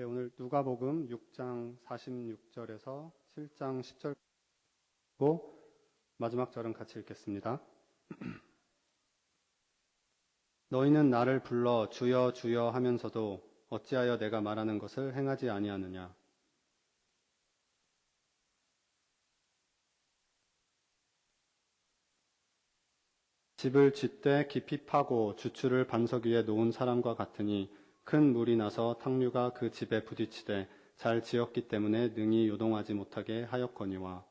네, 오늘 누가복음 6장 46절에서 7장 10절고 마지막 절은 같이 읽겠습니다. 너희는 나를 불러 주여 주여 하면서도 어찌하여 내가 말하는 것을 행하지 아니하느냐. 집을 짓되 깊이 파고 주추를 반석 위에 놓은 사람과 같으니 큰 물이 나서 탕류가 그 집에 부딪히되 잘 지었기 때문에 능히 요동하지 못하게 하였거니와.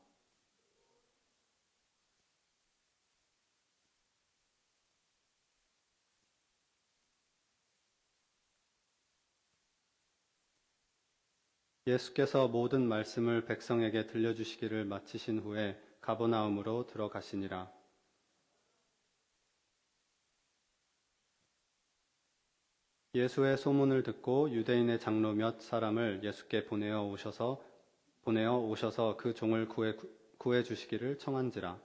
예수께서 모든 말씀을 백성에게 들려주시기를 마치신 후에 가버나움으로 들어가시니라. 예수의 소문을 듣고 유대인의 장로 몇 사람을 예수께 보내어 오셔서 그 종을 구해 주시기를 청한지라.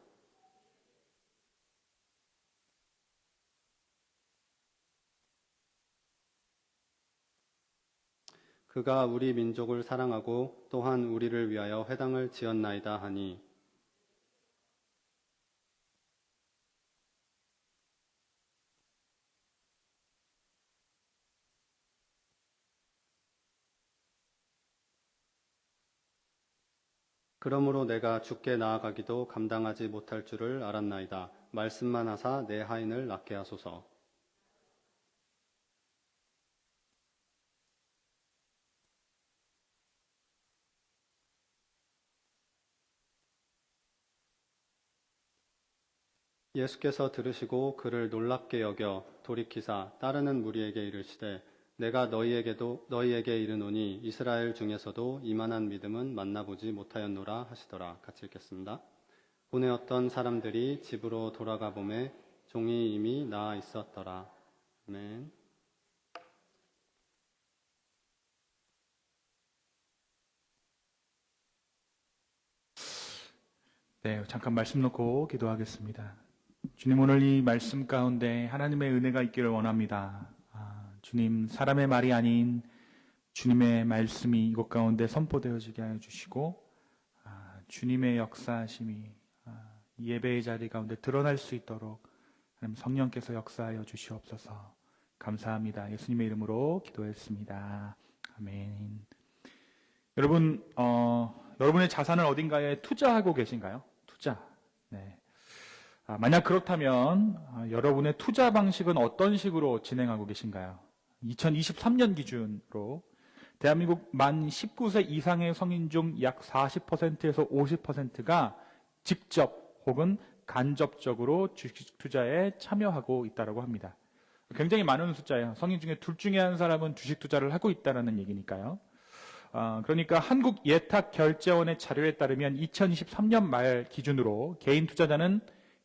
그가 우리 민족을 사랑하고 또한 우리를 위하여 회당을 지었나이다 하니, 그러므로 내가 주께 나아가기도 감당하지 못할 줄을 알았나이다. 말씀만 하사 내 하인을 낫게 하소서. 예수께서 들으시고 그를 놀랍게 여겨 돌이키사 따르는 무리에게 이르시되 내가 너희에게 이르노니 이스라엘 중에서도 이만한 믿음은 만나보지 못하였노라 하시더라. 같이 읽겠습니다. 보내었던 사람들이 집으로 돌아가 보매 종이 이미 나아 있었더라. 아멘. 네, 잠깐 말씀 놓고 기도하겠습니다. 주님, 오늘 이 말씀 가운데 하나님의 은혜가 있기를 원합니다. 주님, 사람의 말이 아닌 주님의 말씀이 이곳 가운데 선포되어지게 하여 주시고, 주님의 역사하심이 이 예배의 자리 가운데 드러날 수 있도록 하나님 성령께서 역사하여 주시옵소서. 감사합니다. 예수님의 이름으로 기도했습니다. 아멘. 여러분, 여러분의 자산을 어딘가에 투자하고 계신가요? 투자. 네. 만약 그렇다면 여러분의 투자 방식은 어떤 식으로 진행하고 계신가요? 2023년 기준으로 대한민국 만 19세 이상의 성인 중 약 40%에서 50%가 직접 혹은 간접적으로 주식 투자에 참여하고 있다고 합니다. 굉장히 많은 숫자예요. 성인 중에 둘 중에 한 사람은 주식 투자를 하고 있다는 얘기니까요. 그러니까 한국예탁결제원의 자료에 따르면 2023년 말 기준으로 개인 투자자는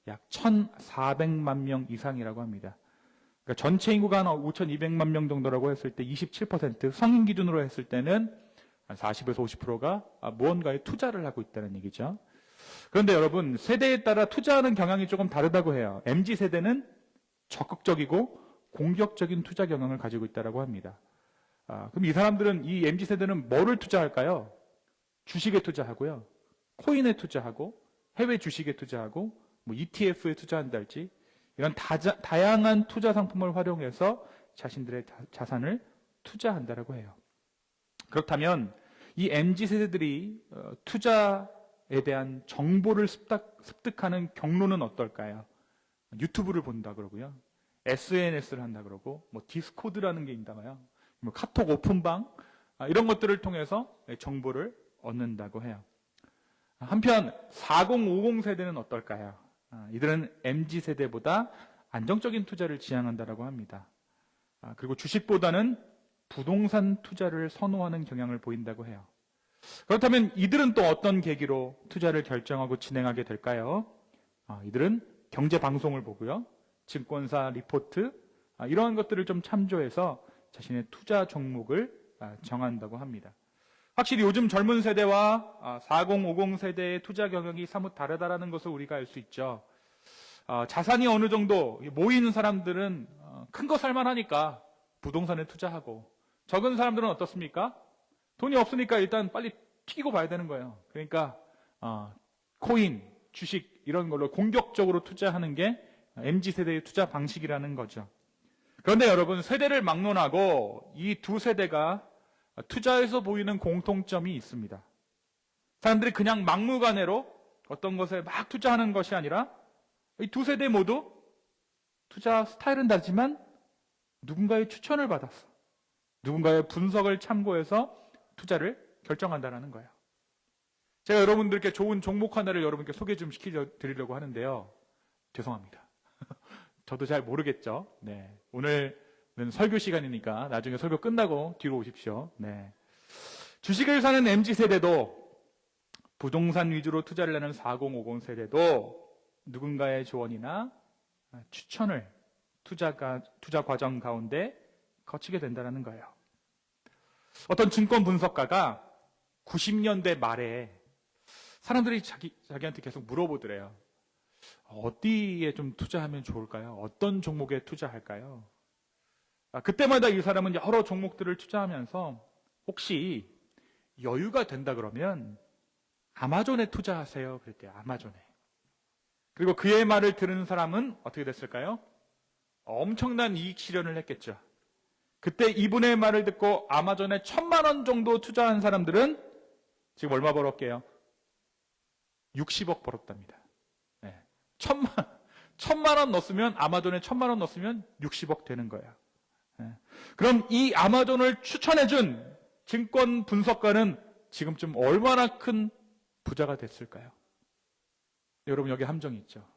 약 1,400만 명 이상이라고 합니다. 그러니까 전체 인구가 한 5,200만 명 정도라고 했을 때 27%, 성인 기준으로 했을 때는 한 40에서 50%가 무언가에 투자를 하고 있다는 얘기죠. 그런데 여러분, 세대에 따라 투자하는 경향이 조금 다르다고 해요. MZ세대는 적극적이고 공격적인 투자 경향을 가지고 있다고 합니다. 그럼 이 사람들은, 이 MZ세대는 뭐를 투자할까요? 주식에 투자하고요, 코인에 투자하고, 해외 주식에 투자하고, 뭐 ETF에 투자한달지, 이런 다양한 투자 상품을 활용해서 자신들의 자산을 투자한다라고 해요. 그렇다면 이 MZ세대들이 투자에 대한 정보를 습득하는 경로는 어떨까요? 유튜브를 본다 그러고요, SNS를 한다 그러고, 뭐 디스코드라는 게 있다고요, 뭐 카톡 오픈방, 이런 것들을 통해서 정보를 얻는다고 해요. 한편 4050 세대는 어떨까요? 이들은 MZ세대보다 안정적인 투자를 지향한다고 합니다. 그리고 주식보다는 부동산 투자를 선호하는 경향을 보인다고 해요. 그렇다면 이들은 또 어떤 계기로 투자를 결정하고 진행하게 될까요? 이들은 경제방송을 보고요, 증권사 리포트, 이러한 것들을 좀 참조해서 자신의 투자 종목을 정한다고 합니다. 확실히 요즘 젊은 세대와 4050 세대의 투자 경영이 사뭇 다르다는 것을 우리가 알 수 있죠. 자산이 어느 정도 모이는 사람들은 큰 거 살만하니까 부동산에 투자하고, 적은 사람들은 어떻습니까? 돈이 없으니까 일단 빨리 튀기고 봐야 되는 거예요. 그러니까 코인, 주식 이런 걸로 공격적으로 투자하는 게 MZ세대의 투자 방식이라는 거죠. 그런데 여러분, 세대를 막론하고 이 두 세대가 투자에서 보이는 공통점이 있습니다. 사람들이 그냥 막무가내로 어떤 것에 막 투자하는 것이 아니라 이 두 세대 모두 투자 스타일은 다르지만 누군가의 추천을 받았어. 누군가의 분석을 참고해서 투자를 결정한다는 거예요. 제가 여러분들께 좋은 종목 하나를 여러분께 소개 좀 시켜드리려고 하는데요. 죄송합니다. 저도 잘 모르겠죠. 네. 오늘은 설교 시간이니까 나중에 설교 끝나고 뒤로 오십시오. 네. 주식을 사는 MZ세대도 부동산 위주로 투자를 하는 4050 세대도 누군가의 조언이나 추천을 투자 과정 가운데 거치게 된다는 거예요. 어떤 증권 분석가가 90년대 말에 사람들이 자기한테 계속 물어보더래요. 어디에 좀 투자하면 좋을까요? 어떤 종목에 투자할까요? 그때마다 이 사람은 여러 종목들을 투자하면서 혹시 여유가 된다 그러면 아마존에 투자하세요. 그랬대요. 아마존에. 그리고 그의 말을 들은 사람은 어떻게 됐을까요? 엄청난 이익 실현을 했겠죠. 그때 이분의 말을 듣고 아마존에 1,000만 원 정도 투자한 사람들은 지금 얼마 벌었게요? 60억 벌었답니다. 네. 1,000만 원 넣었으면, 아마존에 1,000만 원 넣었으면 60억 되는 거예요. 네. 그럼 이 아마존을 추천해준 증권 분석가는 지금쯤 얼마나 큰 부자가 됐을까요? 여러분, 여기 함정이 있죠.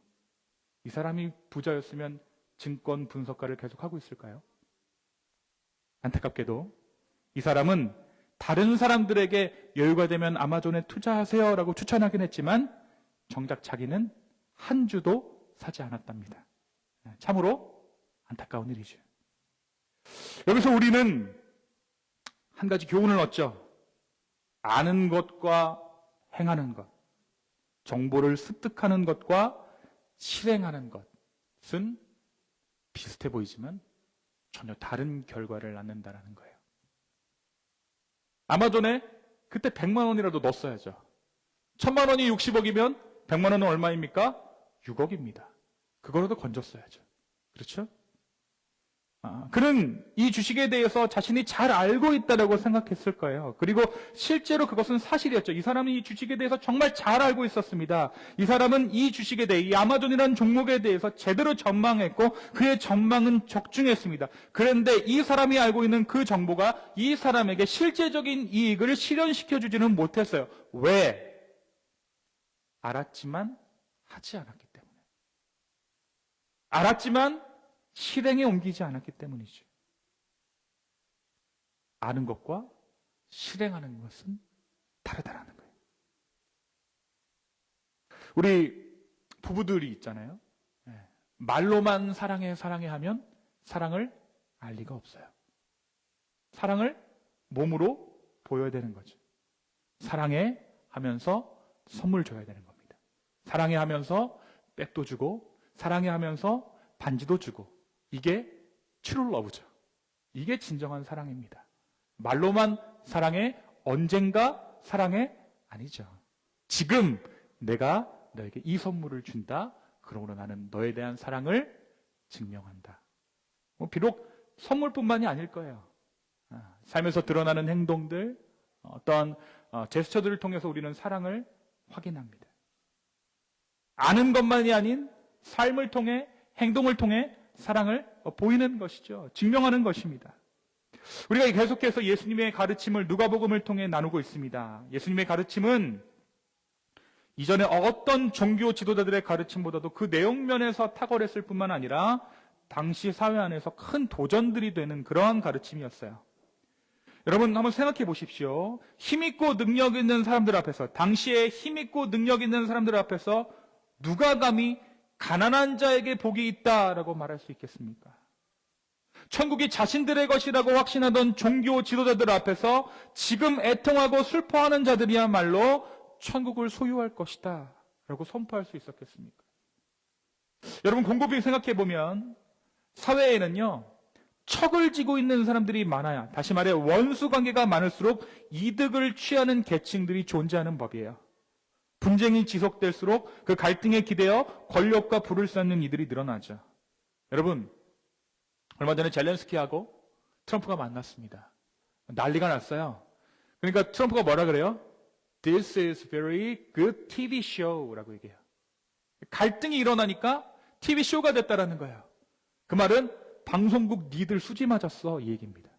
이 사람이 부자였으면 증권 분석가를 계속 하고 있을까요? 안타깝게도 이 사람은 다른 사람들에게 여유가 되면 아마존에 투자하세요 라고 추천하긴 했지만 정작 자기는 한 주도 사지 않았답니다. 참으로 안타까운 일이죠. 여기서 우리는 한 가지 교훈을 얻죠. 아는 것과 행하는 것, 정보를 습득하는 것과 실행하는 것은 비슷해 보이지만 전혀 다른 결과를 낳는다는 거예요. 아마존에 그때 100만 원이라도 넣었어야죠. 1,000만 원이 60억이면 100만 원은 얼마입니까? 6억입니다. 그거라도 건졌어야죠. 그렇죠? 그는 이 주식에 대해서 자신이 잘 알고 있다고 생각했을 거예요. 그리고 실제로 그것은 사실이었죠. 이 사람은 이 주식에 대해서 정말 잘 알고 있었습니다. 이 사람은 이 주식에 대해, 이 아마존이라는 종목에 대해서 제대로 전망했고 그의 전망은 적중했습니다. 그런데 이 사람이 알고 있는 그 정보가 이 사람에게 실제적인 이익을 실현시켜주지는 못했어요. 왜? 알았지만 하지 않았기 때문에. 알았지만 실행에 옮기지 않았기 때문이죠. 아는 것과 실행하는 것은 다르다라는 거예요. 우리 부부들이 있잖아요. 말로만 사랑해 사랑해 하면 사랑을 알 리가 없어요. 사랑을 몸으로 보여야 되는 거죠. 사랑해 하면서 선물 줘야 되는 겁니다. 사랑해 하면서 백도 주고, 사랑해 하면서 반지도 주고, 이게 true love죠. 이게 진정한 사랑입니다. 말로만 사랑해, 언젠가 사랑해, 아니죠. 지금 내가 너에게 이 선물을 준다. 그러므로 나는 너에 대한 사랑을 증명한다. 비록 선물뿐만이 아닐 거예요. 삶에서 드러나는 행동들, 어떤 제스처들을 통해서 우리는 사랑을 확인합니다. 아는 것만이 아닌 삶을 통해, 행동을 통해 사랑을 보이는 것이죠. 증명하는 것입니다. 우리가 계속해서 예수님의 가르침을 누가복음을 통해 나누고 있습니다. 예수님의 가르침은 이전에 어떤 종교 지도자들의 가르침보다도 그 내용면에서 탁월했을 뿐만 아니라 당시 사회 안에서 큰 도전들이 되는 그러한 가르침이었어요. 여러분 한번 생각해 보십시오. 힘있고 능력 있는 사람들 앞에서, 당시에 힘있고 능력 있는 사람들 앞에서 누가 감히 가난한 자에게 복이 있다라고 말할 수 있겠습니까? 천국이 자신들의 것이라고 확신하던 종교 지도자들 앞에서 지금 애통하고 슬퍼하는 자들이야말로 천국을 소유할 것이다 라고 선포할 수 있었겠습니까? 여러분 곰곰이 생각해 보면 사회에는요, 척을 지고 있는 사람들이 많아야, 다시 말해 원수 관계가 많을수록 이득을 취하는 계층들이 존재하는 법이에요. 분쟁이 지속될수록 그 갈등에 기대어 권력과 부를 쌓는 이들이 늘어나죠. 여러분, 얼마 전에 젤렌스키하고 트럼프가 만났습니다. 난리가 났어요. 그러니까 트럼프가 뭐라 그래요? This is very good TV show라고 얘기해요. 갈등이 일어나니까 TV 쇼가 됐다라는 거예요. 그 말은 방송국 니들 수지 맞았어 이 얘기입니다.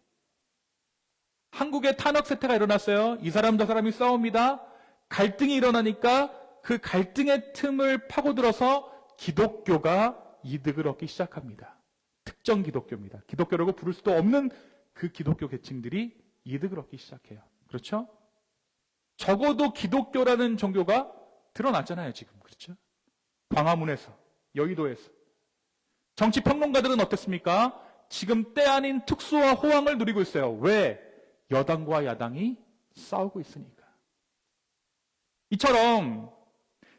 한국에 탄핵 세태가 일어났어요. 이 사람 저 사람이 싸웁니다. 갈등이 일어나니까 그 갈등의 틈을 파고들어서 기독교가 이득을 얻기 시작합니다. 특정 기독교입니다. 기독교라고 부를 수도 없는 그 기독교 계층들이 이득을 얻기 시작해요. 그렇죠? 적어도 기독교라는 종교가 드러났잖아요, 지금. 그렇죠? 광화문에서, 여의도에서. 정치평론가들은 어땠습니까? 지금 때 아닌 특수와 호황을 누리고 있어요. 왜? 여당과 야당이 싸우고 있으니까. 이처럼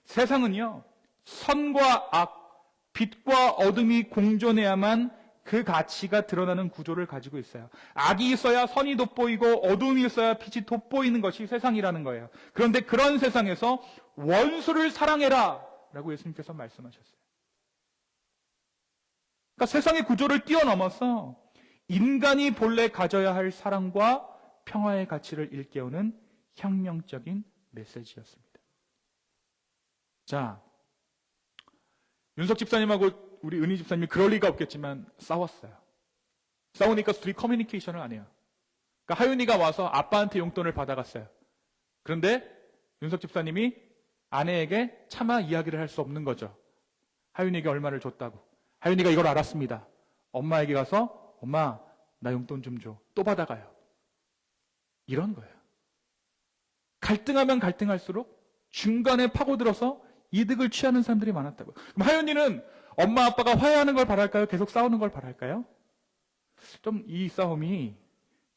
세상은요, 선과 악, 빛과 어둠이 공존해야만 그 가치가 드러나는 구조를 가지고 있어요. 악이 있어야 선이 돋보이고 어둠이 있어야 빛이 돋보이는 것이 세상이라는 거예요. 그런데 그런 세상에서 원수를 사랑해라 라고 예수님께서 말씀하셨어요. 그러니까 세상의 구조를 뛰어넘어서 인간이 본래 가져야 할 사랑과 평화의 가치를 일깨우는 혁명적인 메시지였습니다. 자, 윤석 집사님하고 우리 은희 집사님이 그럴 리가 없겠지만 싸웠어요. 싸우니까 둘이 커뮤니케이션을 안 해요. 그러니까 하윤이가 와서 아빠한테 용돈을 받아갔어요. 그런데 윤석 집사님이 아내에게 차마 이야기를 할 수 없는 거죠. 하윤이에게 얼마를 줬다고. 하윤이가 이걸 알았습니다. 엄마에게 가서 엄마 나 용돈 좀 줘. 또 받아가요. 이런 거예요. 갈등하면 갈등할수록 중간에 파고들어서 이득을 취하는 사람들이 많았다고요. 그럼 하윤이는 엄마 아빠가 화해하는 걸 바랄까요? 계속 싸우는 걸 바랄까요? 좀 이 싸움이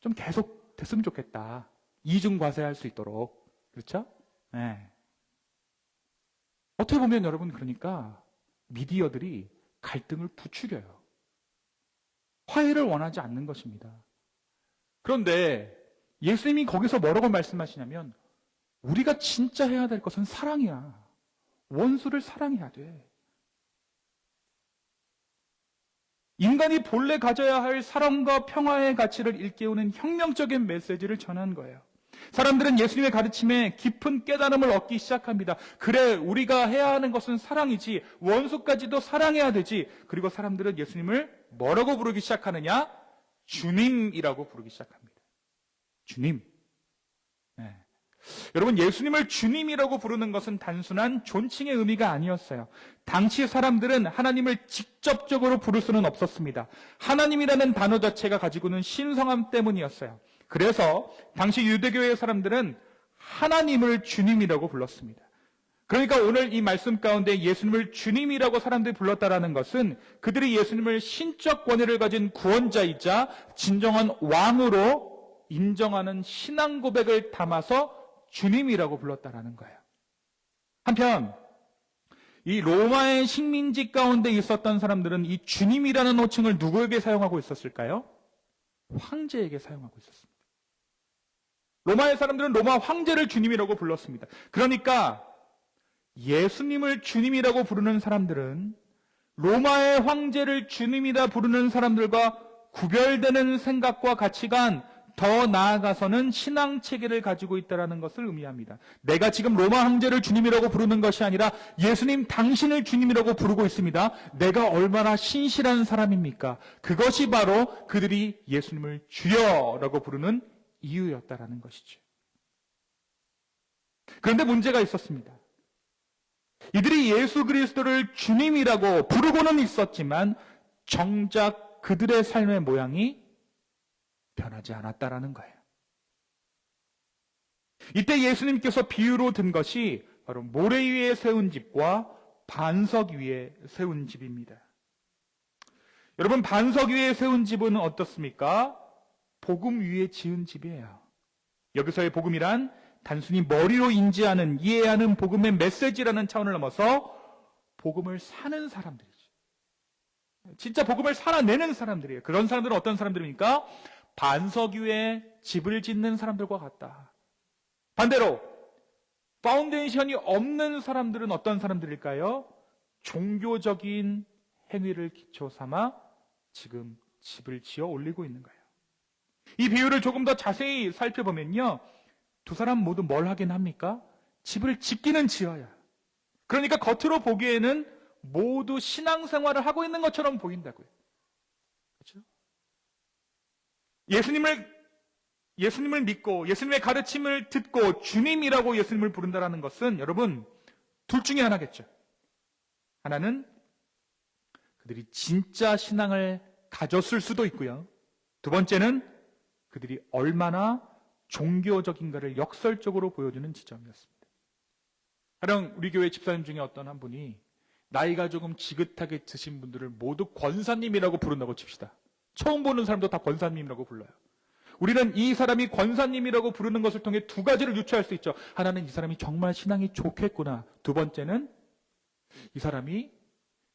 좀 계속 됐으면 좋겠다. 이중과세할 수 있도록. 그렇죠? 네. 어떻게 보면 여러분 그러니까 미디어들이 갈등을 부추겨요. 화해를 원하지 않는 것입니다. 그런데 예수님이 거기서 뭐라고 말씀하시냐면 우리가 진짜 해야 될 것은 사랑이야. 원수를 사랑해야 돼. 인간이 본래 가져야 할 사랑과 평화의 가치를 일깨우는 혁명적인 메시지를 전한 거예요. 사람들은 예수님의 가르침에 깊은 깨달음을 얻기 시작합니다. 그래, 우리가 해야 하는 것은 사랑이지, 원수까지도 사랑해야 되지. 그리고 사람들은 예수님을 뭐라고 부르기 시작하느냐? 주님이라고 부르기 시작합니다. 주님. 네. 여러분, 예수님을 주님이라고 부르는 것은 단순한 존칭의 의미가 아니었어요. 당시 사람들은 하나님을 직접적으로 부를 수는 없었습니다. 하나님이라는 단어 자체가 가지고는 신성함 때문이었어요. 그래서 당시 유대교의 사람들은 하나님을 주님이라고 불렀습니다. 그러니까 오늘 이 말씀 가운데 예수님을 주님이라고 사람들이 불렀다라는 것은 그들이 예수님을 신적 권위를 가진 구원자이자 진정한 왕으로 인정하는 신앙 고백을 담아서 주님이라고 불렀다라는 거예요. 한편 이 로마의 식민지 가운데 있었던 사람들은 이 주님이라는 호칭을 누구에게 사용하고 있었을까요? 황제에게 사용하고 있었습니다. 로마의 사람들은 로마 황제를 주님이라고 불렀습니다. 그러니까 예수님을 주님이라고 부르는 사람들은 로마의 황제를 주님이라 부르는 사람들과 구별되는 생각과 가치관, 더 나아가서는 신앙 체계를 가지고 있다는 것을 의미합니다. 내가 지금 로마 황제를 주님이라고 부르는 것이 아니라 예수님 당신을 주님이라고 부르고 있습니다. 내가 얼마나 신실한 사람입니까? 그것이 바로 그들이 예수님을 주여라고 부르는 이유였다라는 것이죠. 그런데 문제가 있었습니다. 이들이 예수 그리스도를 주님이라고 부르고는 있었지만 정작 그들의 삶의 모양이 변하지 않았다라는 거예요. 이때 예수님께서 비유로 든 것이 바로 모래 위에 세운 집과 반석 위에 세운 집입니다. 여러분, 반석 위에 세운 집은 어떻습니까? 복음 위에 지은 집이에요. 여기서의 복음이란 단순히 머리로 인지하는, 이해하는 복음의 메시지라는 차원을 넘어서 복음을 사는 사람들이죠. 진짜 복음을 살아내는 사람들이에요. 그런 사람들은 어떤 사람들입니까? 반석 위에 집을 짓는 사람들과 같다. 반대로 파운데이션이 없는 사람들은 어떤 사람들일까요? 종교적인 행위를 기초 삼아 지금 집을 지어 올리고 있는 거예요. 이 비유를 조금 더 자세히 살펴보면요, 두 사람 모두 뭘 하긴 합니까? 집을 짓기는 지어야. 그러니까 겉으로 보기에는 모두 신앙생활을 하고 있는 것처럼 보인다고요. 그렇죠? 예수님을 믿고 예수님의 가르침을 듣고 주님이라고 예수님을 부른다는 것은 여러분 둘 중에 하나겠죠. 하나는 그들이 진짜 신앙을 가졌을 수도 있고요. 두 번째는 그들이 얼마나 종교적인가를 역설적으로 보여주는 지점이었습니다. 가령 우리 교회 집사님 중에 어떤 한 분이 나이가 조금 지긋하게 드신 분들을 모두 권사님이라고 부른다고 칩시다. 처음 보는 사람도 다 권사님이라고 불러요. 우리는 이 사람이 권사님이라고 부르는 것을 통해 두 가지를 유추할 수 있죠. 하나는 이 사람이 정말 신앙이 좋겠구나. 두 번째는 이 사람이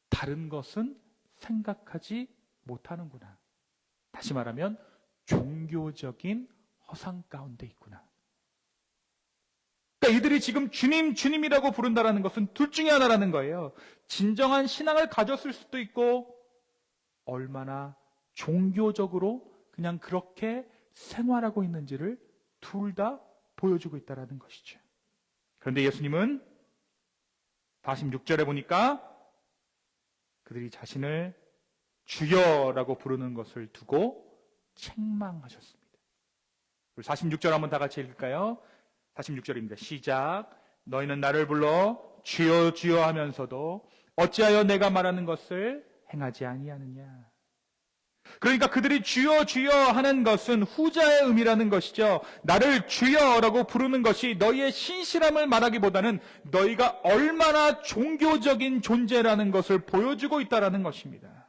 다른 것은 생각하지 못하는구나. 다시 말하면 종교적인 허상 가운데 있구나. 그러니까 이들이 지금 주님이라고 부른다는 것은 둘 중에 하나라는 거예요. 진정한 신앙을 가졌을 수도 있고 얼마나 종교적으로 그냥 그렇게 생활하고 있는지를 둘 다 보여주고 있다는 것이죠. 그런데 예수님은 46절에 보니까 그들이 자신을 주여라고 부르는 것을 두고 책망하셨습니다. 46절 한번 다 같이 읽을까요? 46절입니다. 시작. 너희는 나를 불러 주여 주여 하면서도 어찌하여 내가 말하는 것을 행하지 아니하느냐. 그러니까 그들이 주여 주여 하는 것은 후자의 의미라는 것이죠. 나를 주여라고 부르는 것이 너희의 신실함을 말하기보다는 너희가 얼마나 종교적인 존재라는 것을 보여주고 있다는 것입니다.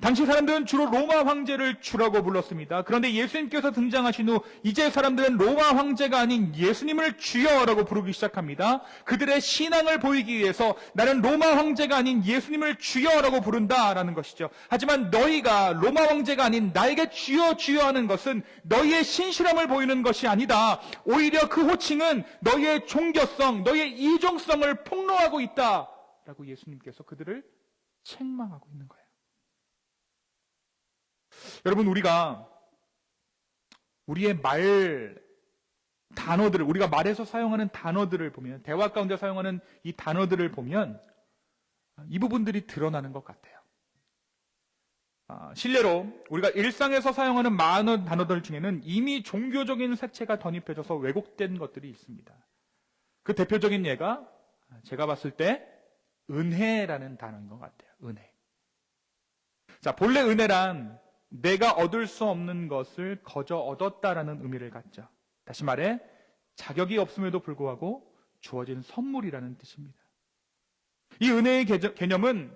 당시 사람들은 주로 로마 황제를 주라고 불렀습니다. 그런데 예수님께서 등장하신 후 이제 사람들은 로마 황제가 아닌 예수님을 주여라고 부르기 시작합니다. 그들의 신앙을 보이기 위해서 나는 로마 황제가 아닌 예수님을 주여라고 부른다라는 것이죠. 하지만 너희가 로마 황제가 아닌 나에게 주여 주여 하는 것은 너희의 신실함을 보이는 것이 아니다. 오히려 그 호칭은 너희의 종교성, 너희의 이종성을 폭로하고 있다라고 예수님께서 그들을 책망하고 있는 거예요. 여러분, 우리가 우리의 단어들을, 우리가 말에서 사용하는 단어들을 보면, 대화 가운데 사용하는 이 단어들을 보면 이 부분들이 드러나는 것 같아요. 실례로 우리가 일상에서 사용하는 많은 단어들 중에는 이미 종교적인 색채가 덧입혀져서 왜곡된 것들이 있습니다. 그 대표적인 예가 제가 봤을 때 은혜라는 단어인 것 같아요. 은혜. 자, 본래 은혜란 내가 얻을 수 없는 것을 거저 얻었다라는 의미를 갖죠. 다시 말해 자격이 없음에도 불구하고 주어진 선물이라는 뜻입니다. 이 은혜의 개념은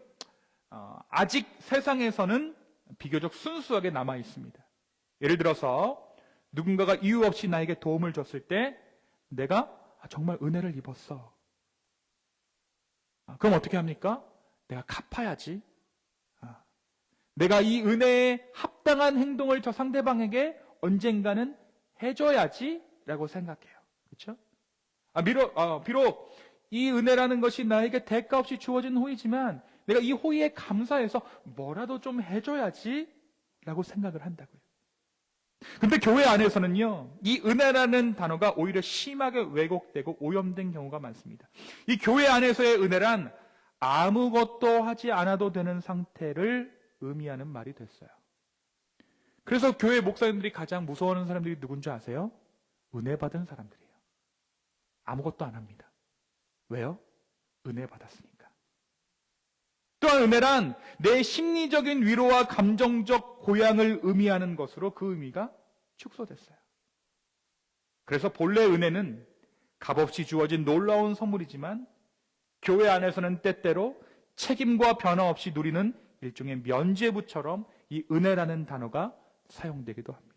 아직 세상에서는 비교적 순수하게 남아 있습니다. 예를 들어서 누군가가 이유 없이 나에게 도움을 줬을 때 내가 정말 은혜를 입었어. 그럼 어떻게 합니까? 내가 갚아야지. 내가 이 은혜에 합당한 행동을 저 상대방에게 언젠가는 해줘야지 라고 생각해요. 그렇죠? 비록 이 은혜라는 것이 나에게 대가 없이 주어진 호의지만 내가 이 호의에 감사해서 뭐라도 좀 해줘야지 라고 생각을 한다고요. 근데 교회 안에서는요, 이 은혜라는 단어가 오히려 심하게 왜곡되고 오염된 경우가 많습니다. 이 교회 안에서의 은혜란 아무것도 하지 않아도 되는 상태를 의미하는 말이 됐어요. 그래서 교회 목사님들이 가장 무서워하는 사람들이 누군지 아세요? 은혜 받은 사람들이에요. 아무것도 안 합니다. 왜요? 은혜 받았으니까. 또한 은혜란 내 심리적인 위로와 감정적 고향을 의미하는 것으로 그 의미가 축소됐어요. 그래서 본래 은혜는 값없이 주어진 놀라운 선물이지만 교회 안에서는 때때로 책임과 변화 없이 누리는 일종의 면죄부처럼 이 은혜라는 단어가 사용되기도 합니다.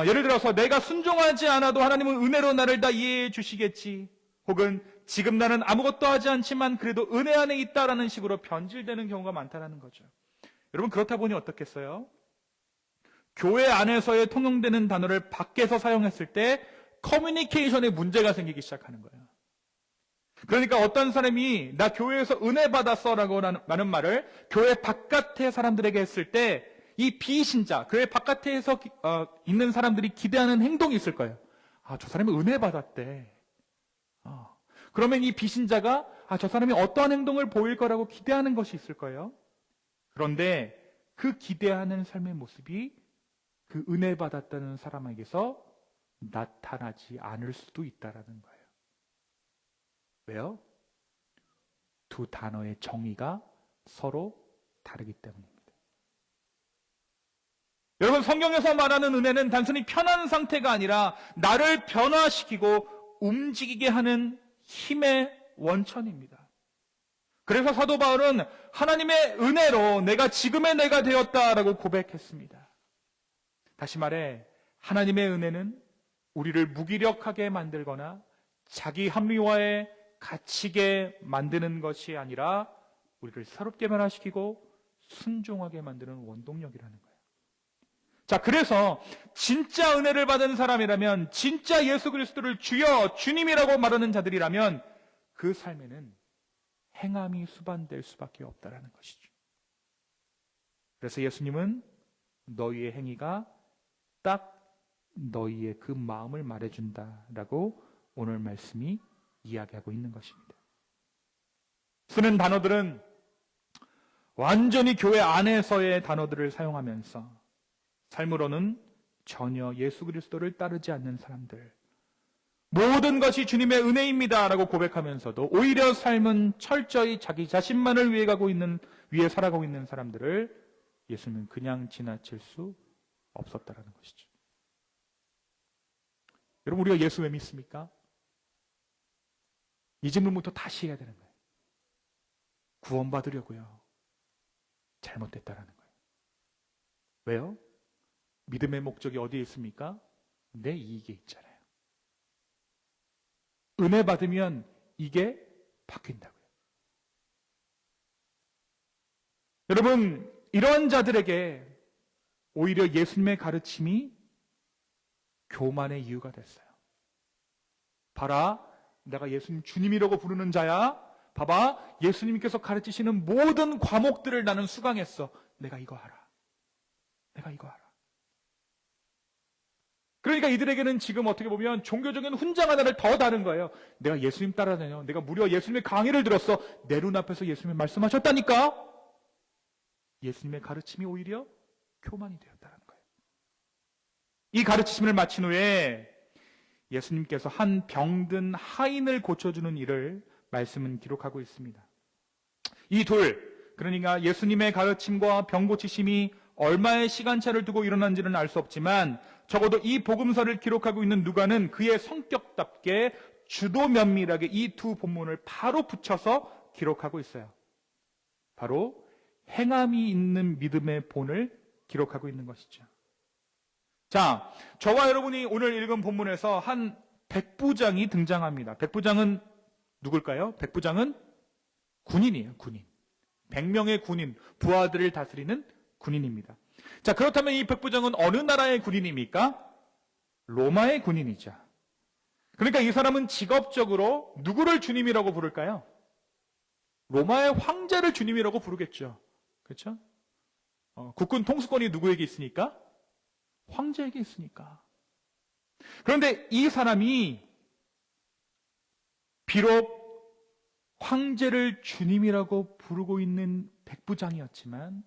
예를 들어서 내가 순종하지 않아도 하나님은 은혜로 나를 다 이해해 주시겠지. 혹은 지금 나는 아무것도 하지 않지만 그래도 은혜 안에 있다라는 식으로 변질되는 경우가 많다는 거죠. 여러분, 그렇다 보니 어떻겠어요? 교회 안에서의 통용되는 단어를 밖에서 사용했을 때 커뮤니케이션에 문제가 생기기 시작하는 거예요. 그러니까 어떤 사람이 나 교회에서 은혜 받았어 라고 하는 말을 교회 바깥의 사람들에게 했을 때 이 비신자, 교회 바깥에서 있는 사람들이 기대하는 행동이 있을 거예요. 아, 저 사람이 은혜 받았대. 그러면 이 비신자가 저 사람이 어떠한 행동을 보일 거라고 기대하는 것이 있을 거예요. 그런데 그 기대하는 삶의 모습이 그 은혜 받았다는 사람에게서 나타나지 않을 수도 있다라는 거예요. 왜요? 두 단어의 정의가 서로 다르기 때문입니다. 여러분, 성경에서 말하는 은혜는 단순히 편한 상태가 아니라 나를 변화시키고 움직이게 하는 힘의 원천입니다. 그래서 사도 바울은 하나님의 은혜로 내가 지금의 내가 되었다라고 고백했습니다. 다시 말해, 하나님의 은혜는 우리를 무기력하게 만들거나 자기 합리화에 갇히게 만드는 것이 아니라 우리를 새롭게 변화시키고 순종하게 만드는 원동력이라는 거예요. 자, 그래서 진짜 은혜를 받은 사람이라면, 진짜 예수 그리스도를 주여, 주님이라고 말하는 자들이라면 그 삶에는 행함이 수반될 수밖에 없다라는 것이죠. 그래서 예수님은 너희의 행위가 딱 너희의 그 마음을 말해준다라고 오늘 말씀이 이야기하고 있는 것입니다. 쓰는 단어들은 완전히 교회 안에서의 단어들을 사용하면서 삶으로는 전혀 예수 그리스도를 따르지 않는 사람들, 모든 것이 주님의 은혜입니다 라고 고백하면서도 오히려 삶은 철저히 자기 자신만을 위해 살아가고 있는 사람들을 예수님은 그냥 지나칠 수 없었다라는 것이죠. 여러분, 우리가 예수 왜 믿습니까? 이 질문부터 다시 해야 되는 거예요. 구원받으려고요. 잘못됐다라는 거예요. 왜요? 믿음의 목적이 어디에 있습니까? 내 이익에 있잖아요. 은혜 받으면 이게 바뀐다고요. 여러분, 이런 자들에게 오히려 예수님의 가르침이 교만의 이유가 됐어요. 봐라, 내가 예수님 주님이라고 부르는 자야. 봐봐, 예수님께서 가르치시는 모든 과목들을 나는 수강했어. 내가 이거 알아. 내가 이거 알아. 그러니까 이들에게는 지금 어떻게 보면 종교적인 훈장 하나를 더 다른 거예요. 내가 예수님 따라다녀. 내가 무려 예수님의 강의를 들었어. 내 눈앞에서 예수님이 말씀하셨다니까. 예수님의 가르침이 오히려 교만이 되었다는 거예요. 이 가르침을 마친 후에 예수님께서 한 병든 하인을 고쳐주는 일을 말씀은 기록하고 있습니다. 이 둘, 그러니까 예수님의 가르침과 병 고치심이 얼마의 시간차를 두고 일어난지는 알 수 없지만 적어도 이 복음서를 기록하고 있는 누가는 그의 성격답게 주도 면밀하게 이 두 본문을 바로 붙여서 기록하고 있어요. 바로 행함이 있는 믿음의 본을 기록하고 있는 것이죠. 자, 저와 여러분이 오늘 읽은 본문에서 한 백부장이 등장합니다. 백부장은 누굴까요? 백부장은 군인이에요, 군인. 100명의 군인, 부하들을 다스리는 군인입니다. 자, 그렇다면 이 백부장은 어느 나라의 군인입니까? 로마의 군인이죠. 그러니까 이 사람은 직업적으로 누구를 주님이라고 부를까요? 로마의 황제를 주님이라고 부르겠죠. 그렇죠? 국군 통수권이 누구에게 있으니까? 황제에게 있으니까. 그런데 이 사람이 비록 황제를 주님이라고 부르고 있는 백부장이었지만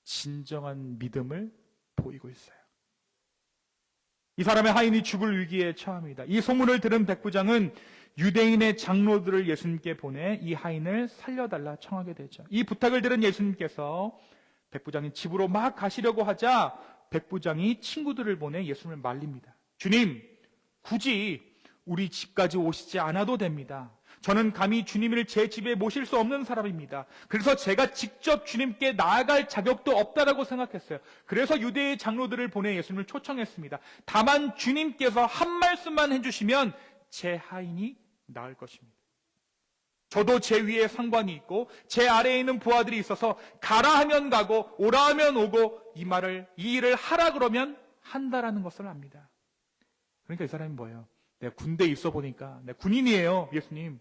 진정한 믿음을 보이고 있어요. 이 사람의 하인이 죽을 위기에 처합니다. 이 소문을 들은 백부장은 유대인의 장로들을 예수님께 보내 이 하인을 살려달라 청하게 되죠. 이 부탁을 들은 예수님께서 백부장이 집으로 막 가시려고 하자 백부장이 친구들을 보내 예수님을 말립니다. 주님, 굳이 우리 집까지 오시지 않아도 됩니다. 저는 감히 주님을 제 집에 모실 수 없는 사람입니다. 그래서 제가 직접 주님께 나아갈 자격도 없다라고 생각했어요. 그래서 유대의 장로들을 보내 예수님을 초청했습니다. 다만 주님께서 한 말씀만 해주시면 제 하인이 나을 것입니다. 저도 제 위에 상관이 있고 제 아래에 있는 부하들이 있어서 가라 하면 가고 오라 하면 오고 이 일을 하라 그러면 한다라는 것을 압니다. 그러니까 이 사람이 뭐예요? 내가 군대에 있어 보니까 내가 군인이에요. 예수님.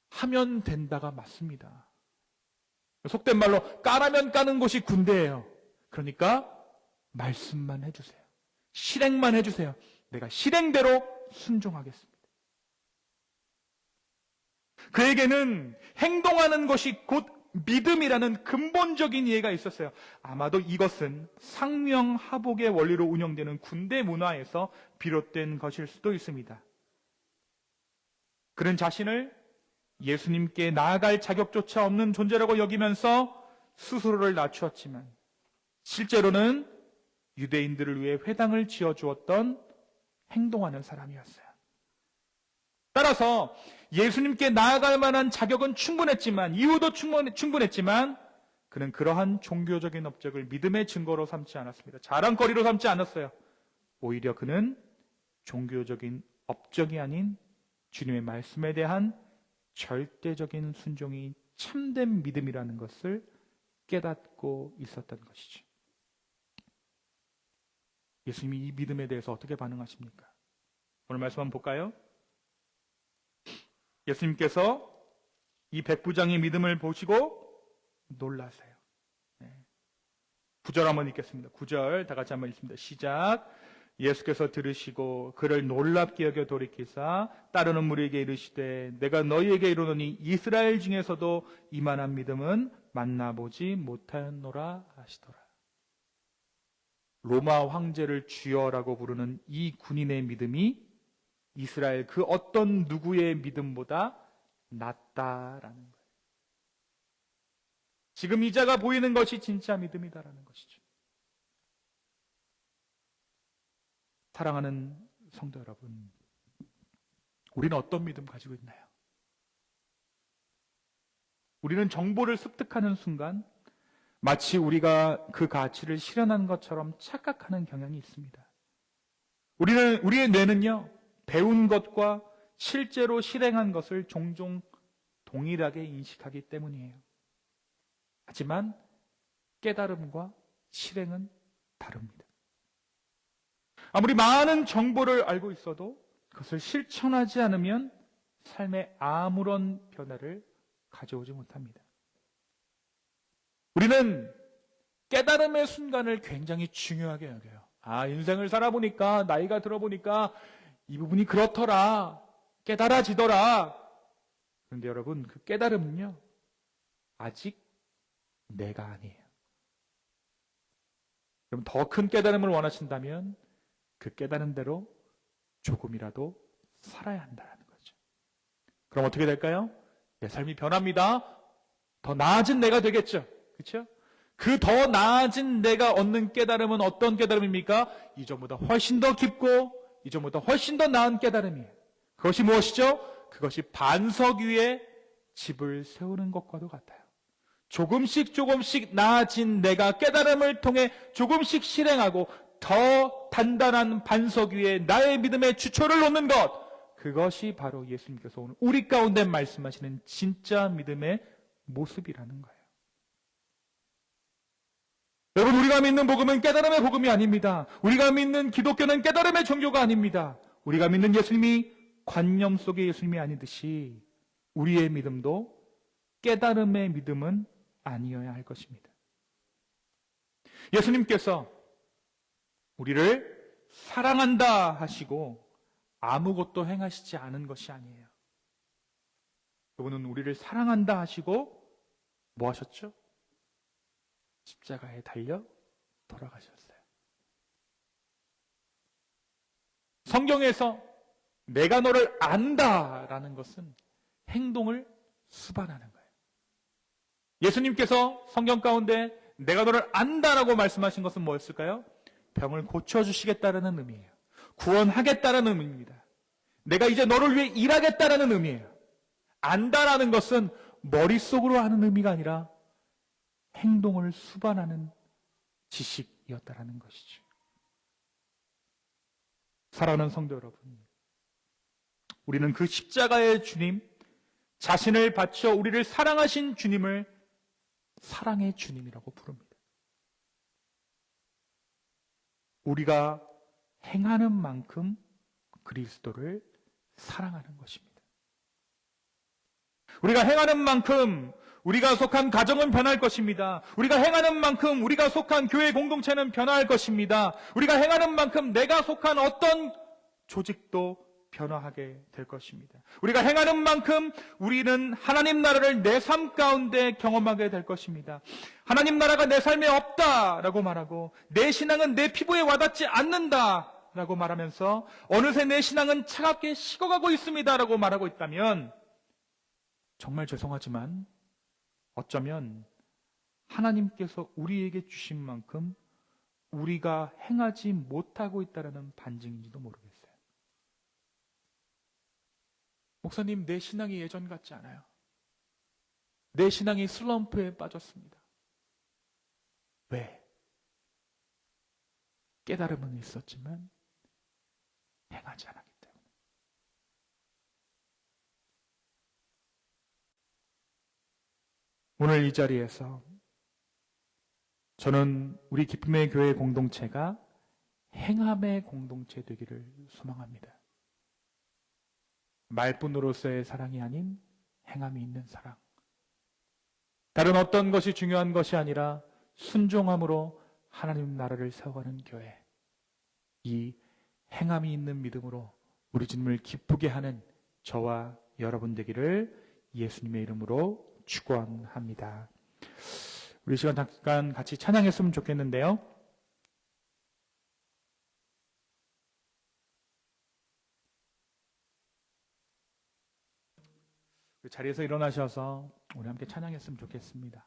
하면 된다가 맞습니다. 속된 말로 까라면 까는 곳이 군대예요. 그러니까 말씀만 해주세요. 실행만 해주세요. 내가 실행대로 순종하겠습니다. 그에게는 행동하는 것이 곧 믿음이라는 근본적인 이해가 있었어요. 아마도 이것은 상명하복의 원리로 운영되는 군대 문화에서 비롯된 것일 수도 있습니다. 그는 자신을 예수님께 나아갈 자격조차 없는 존재라고 여기면서 스스로를 낮추었지만 실제로는 유대인들을 위해 회당을 지어주었던 행동하는 사람이었어요. 따라서 예수님께 나아갈 만한 자격은 충분했지만, 이유도 충분했지만 그는 그러한 종교적인 업적을 믿음의 증거로 삼지 않았습니다. 자랑거리로 삼지 않았어요. 오히려 그는 종교적인 업적이 아닌 주님의 말씀에 대한 절대적인 순종이 참된 믿음이라는 것을 깨닫고 있었던 것이죠. 예수님이 이 믿음에 대해서 어떻게 반응하십니까? 오늘 말씀 한번 볼까요? 예수님께서 이 백부장의 믿음을 보시고 놀라세요. 9절 한번 읽겠습니다. 9절 다 같이 한번 읽습니다. 시작. 예수께서 들으시고 그를 놀랍게 여겨 돌이키사 따르는 무리에게 이르시되 내가 너희에게 이르노니 이스라엘 중에서도 이만한 믿음은 만나보지 못하였노라 하시더라. 로마 황제를 주여라고 부르는 이 군인의 믿음이 이스라엘 그 어떤 누구의 믿음보다 낫다라는 거예요. 지금 이 자가 보이는 것이 진짜 믿음이다라는 것이죠. 사랑하는 성도 여러분, 우리는 어떤 믿음 가지고 있나요? 우리는 정보를 습득하는 순간 마치 우리가 그 가치를 실현한 것처럼 착각하는 경향이 있습니다. 우리의 뇌는요, 배운 것과 실제로 실행한 것을 종종 동일하게 인식하기 때문이에요. 하지만 깨달음과 실행은 다릅니다. 아무리 많은 정보를 알고 있어도 그것을 실천하지 않으면 삶에 아무런 변화를 가져오지 못합니다. 우리는 깨달음의 순간을 굉장히 중요하게 여겨요. 인생을 살아보니까, 나이가 들어보니까 이 부분이 그렇더라, 깨달아지더라. 그런데 여러분, 그 깨달음은요, 아직 내가 아니에요. 그럼 더 큰 깨달음을 원하신다면 그 깨달은 대로 조금이라도 살아야 한다는 거죠. 그럼 어떻게 될까요? 내 삶이 변합니다. 더 나아진 내가 되겠죠. 그렇죠? 그 더 나아진 내가 얻는 깨달음은 어떤 깨달음입니까? 이전보다 훨씬 더 깊고 이전보다 훨씬 더 나은 깨달음이에요. 그것이 무엇이죠? 그것이 반석 위에 집을 세우는 것과도 같아요. 조금씩 나아진 내가 깨달음을 통해 조금씩 실행하고 더 단단한 반석 위에 나의 믿음의 주초를 놓는 것, 그것이 바로 예수님께서 오늘 우리 가운데 말씀하시는 진짜 믿음의 모습이라는 거예요. 여러분, 우리가 믿는 복음은 깨달음의 복음이 아닙니다. 우리가 믿는 기독교는 깨달음의 종교가 아닙니다. 우리가 믿는 예수님이 관념 속의 예수님이 아니듯이 우리의 믿음도 깨달음의 믿음은 아니어야 할 것입니다. 예수님께서 우리를 사랑한다 하시고 아무것도 행하시지 않은 것이 아니에요. 그분은 우리를 사랑한다 하시고 뭐 하셨죠? 십자가에 달려 돌아가셨어요. 성경에서 내가 너를 안다라는 것은 행동을 수반하는 거예요. 예수님께서 성경 가운데 내가 너를 안다라고 말씀하신 것은 뭐였을까요? 병을 고쳐주시겠다라는 의미예요. 구원하겠다라는 의미입니다. 내가 이제 너를 위해 일하겠다라는 의미예요. 안다라는 것은 머릿속으로 하는 의미가 아니라 행동을 수반하는 지식이었다라는 것이죠. 사랑하는 성도 여러분, 우리는 그 십자가의 주님, 자신을 바쳐 우리를 사랑하신 주님을 사랑의 주님이라고 부릅니다. 우리가 행하는 만큼 그리스도를 사랑하는 것입니다. 우리가 행하는 만큼 우리가 속한 가정은 변할 것입니다. 우리가 행하는 만큼 우리가 속한 교회 공동체는 변화할 것입니다. 우리가 행하는 만큼 내가 속한 어떤 조직도 변화하게 될 것입니다. 우리가 행하는 만큼 우리는 하나님 나라를 내 삶 가운데 경험하게 될 것입니다. 하나님 나라가 내 삶에 없다라고 말하고 내 신앙은 내 피부에 와닿지 않는다라고 말하면서 어느새 내 신앙은 차갑게 식어가고 있습니다라고 말하고 있다면 정말 죄송하지만 어쩌면 하나님께서 우리에게 주신 만큼 우리가 행하지 못하고 있다는 반증인지도 모르겠어요. 목사님, 내 신앙이 예전 같지 않아요. 내 신앙이 슬럼프에 빠졌습니다. 왜? 깨달음은 있었지만 행하지 않았기 때문에. 오늘 이 자리에서 저는 우리 기쁨의 교회 공동체가 행함의 공동체 되기를 소망합니다. 말뿐으로서의 사랑이 아닌 행함이 있는 사랑. 다른 어떤 것이 중요한 것이 아니라 순종함으로 하나님 나라를 세워가는 교회. 이 행함이 있는 믿음으로 우리 주님을 기쁘게 하는 저와 여러분 되기를 예수님의 이름으로 축원합니다. 우리 시간 잠깐 같이 찬양했으면 좋겠는데요. 그 자리에서 일어나셔서 우리 함께 찬양했으면 좋겠습니다.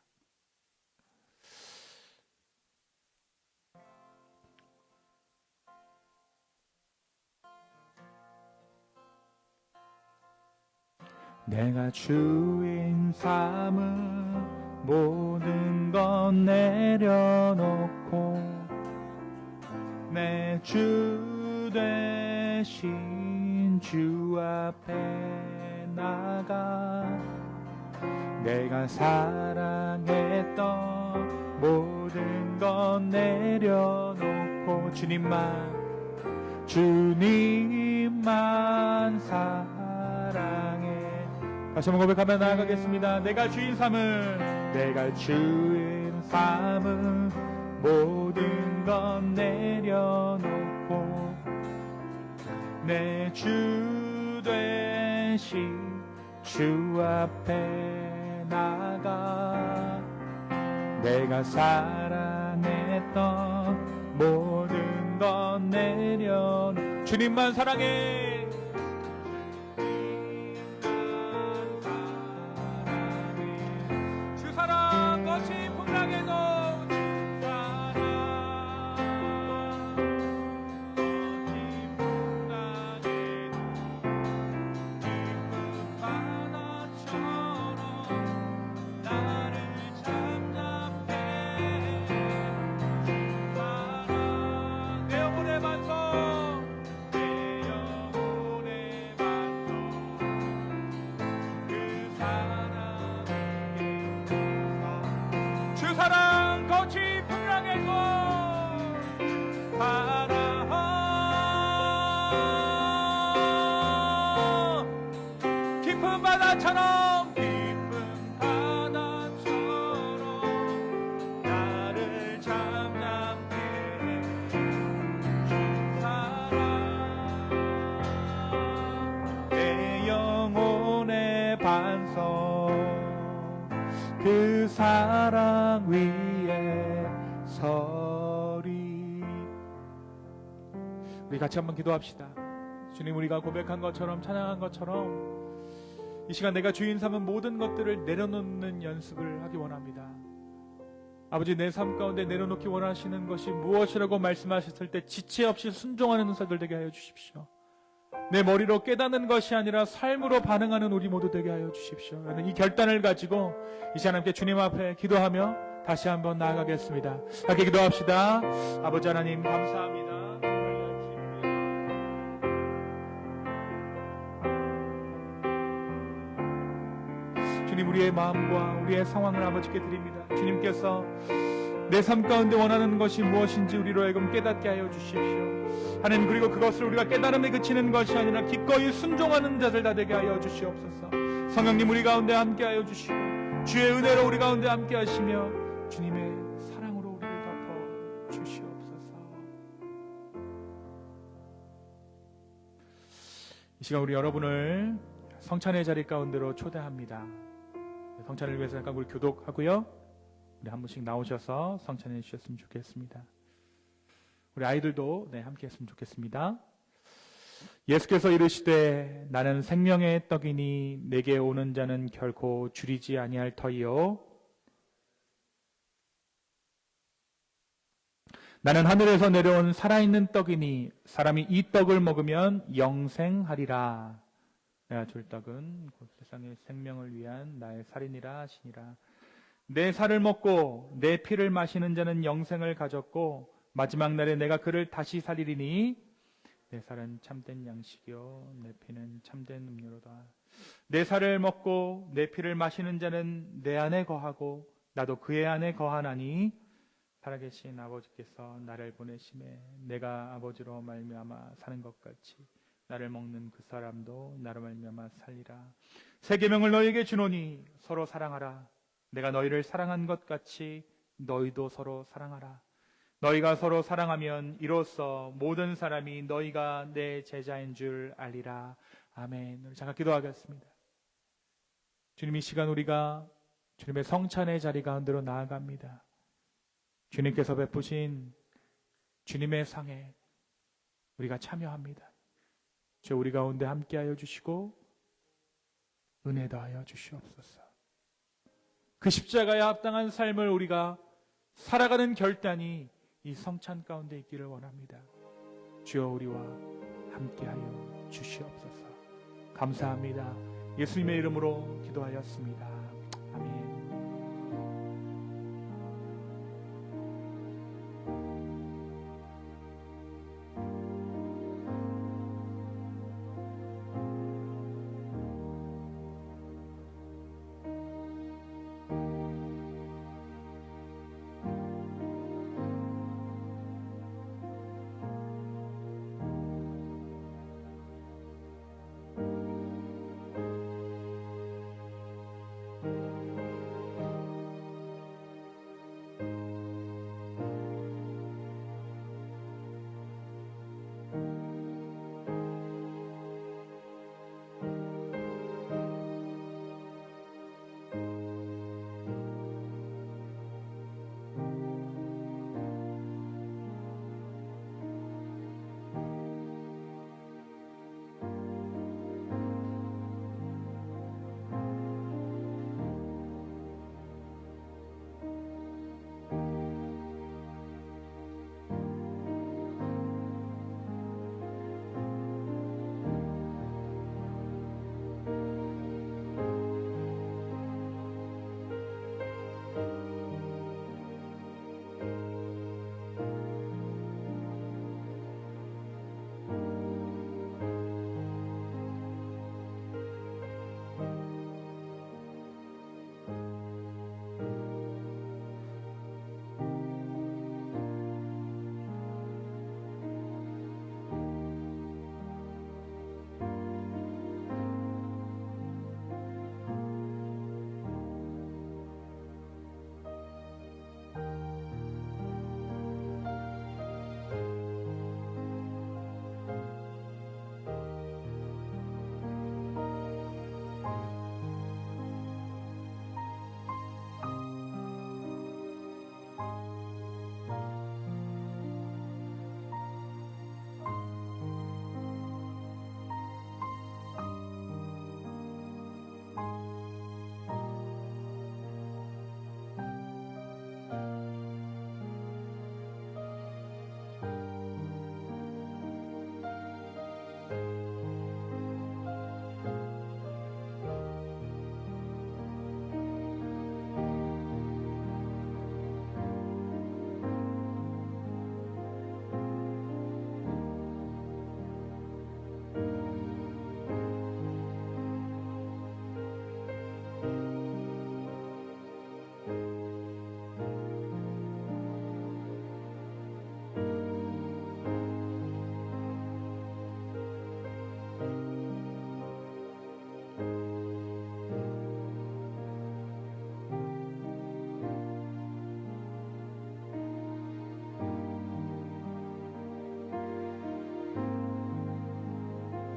내가 주인 삼은 모든 건 내려놓고 내 주 대신 주 앞에 나가 내가 사랑했던 모든 건 내려놓고 주님만 사랑해. 다시 한번 고백하며 나아가겠습니다. 내가 주인 삼은 모든 건 내려놓고 내 주 되신 주 앞에 나가 내가 사랑했던 모든 건 내려놓고 주님만 사랑해. 주 사랑 거친 풍랑에도 사랑 거친 풍랑에도 바라 깊은 바다처럼 나를 잠잠케 사랑 내 영혼의 반석 그 사랑 위에 서리. 우리 같이 한번 기도합시다. 주님, 우리가 고백한 것처럼 찬양한 것처럼 이 시간 내가 주인 삼은 모든 것들을 내려놓는 연습을 하기 원합니다. 아버지, 내 삶 가운데 내려놓기 원하시는 것이 무엇이라고 말씀하셨을 때 지체 없이 순종하는 은사들 되게 하여 주십시오. 내 머리로 깨닫는 것이 아니라 삶으로 반응하는 우리 모두 되게 하여 주십시오. 라는 이 결단을 가지고 이 시간 함께 주님 앞에 기도하며 다시 한번 나아가겠습니다. 함께 기도합시다. 아버지 하나님 감사합니다. 주님, 우리의 마음과 우리의 상황을 아버지께 드립니다. 주님께서 내 삶 가운데 원하는 것이 무엇인지 우리로 하여금 깨닫게 하여 주십시오. 하나님, 그리고 그것을 우리가 깨달음에 그치는 것이 아니라 기꺼이 순종하는 자들 다 되게 하여 주시옵소서. 성령님, 우리 가운데 함께 하여 주시고 주의 은혜로 우리 가운데 함께 하시며 주님의 사랑으로 우리를 덮어 주시옵소서. 이 시간 우리 여러분을 성찬의 자리 가운데로 초대합니다. 성찬을 위해서 잠깐 우리 교독하고요, 우리 한 분씩 나오셔서 성찬해 주셨으면 좋겠습니다. 우리 아이들도 함께 했으면 좋겠습니다. 예수께서 이르시되 나는 생명의 떡이니 내게 오는 자는 결코 줄이지 아니할 터이요 나는 하늘에서 내려온 살아있는 떡이니 사람이 이 떡을 먹으면 영생하리라. 내가 줄 떡은 곧 세상의 생명을 위한 나의 살이니라 하시니라. 내 살을 먹고 내 피를 마시는 자는 영생을 가졌고 마지막 날에 내가 그를 다시 살리리니 내 살은 참된 양식이요 내 피는 참된 음료로다. 내 살을 먹고 내 피를 마시는 자는 내 안에 거하고 나도 그의 안에 거하나니 살아계신 아버지께서 나를 보내심에 내가 아버지로 말미암아 사는 것 같이 나를 먹는 그 사람도 나로 말미암아 살리라. 새 계명을 너희에게 주노니 서로 사랑하라. 내가 너희를 사랑한 것 같이 너희도 서로 사랑하라. 너희가 서로 사랑하면 이로써 모든 사람이 너희가 내 제자인 줄 알리라. 아멘. 우리 잠깐 기도하겠습니다. 주님, 이 시간 우리가 주님의 성찬의 자리 가운데로 나아갑니다. 주님께서 베푸신 주님의 상에 우리가 참여합니다. 주, 우리 가운데 함께하여 주시고 은혜 더하여 주시옵소서. 그 십자가에 합당한 삶을 우리가 살아가는 결단이 이 성찬 가운데 있기를 원합니다. 주여, 우리와 함께하여 주시옵소서. 감사합니다. 예수님의 이름으로 기도하였습니다. 아멘.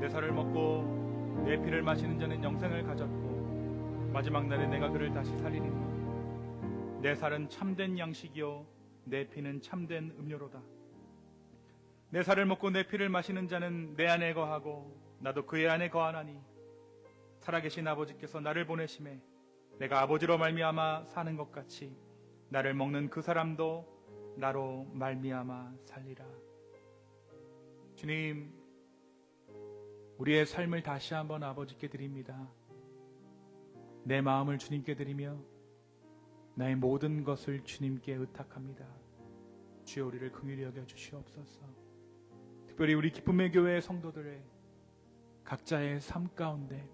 내 살을 먹고 내 피를 마시는 자는 영생을 가졌고 마지막 날에 내가 그를 다시 살리리니 내 살은 참된 양식이요 내 피는 참된 음료로다. 내 살을 먹고 내 피를 마시는 자는 내 안에 거하고 나도 그의 안에 거하나니 살아계신 아버지께서 나를 보내심에 내가 아버지로 말미암아 사는 것 같이 나를 먹는 그 사람도 나로 말미암아 살리라. 주님, 우리의 삶을 다시 한번 아버지께 드립니다. 내 마음을 주님께 드리며 나의 모든 것을 주님께 의탁합니다. 주여 우리를 긍휼히 여겨 주시옵소서. 특별히 우리 기쁨의 교회 성도들의 각자의 삶 가운데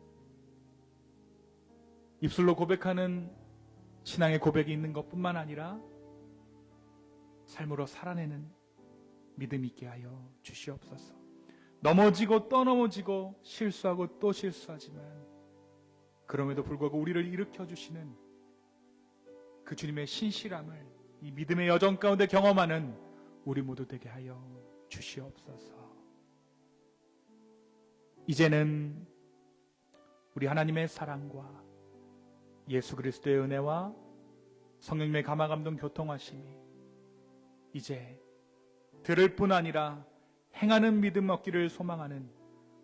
입술로 고백하는 신앙의 고백이 있는 것뿐만 아니라 삶으로 살아내는 믿음 있게 하여 주시옵소서. 넘어지고 또 넘어지고 실수하고 또 실수하지만 그럼에도 불구하고 우리를 일으켜 주시는 그 주님의 신실함을 이 믿음의 여정 가운데 경험하는 우리 모두 되게 하여 주시옵소서. 이제는 우리 하나님의 사랑과 예수 그리스도의 은혜와 성령님의 감화감동 교통하심이 이제 들을 뿐 아니라 행하는 믿음 얻기를 소망하는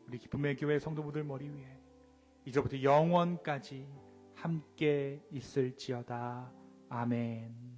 우리 기쁨의 교회 성도분들 머리 위에 이제부터 영원까지 함께 있을지어다. 아멘.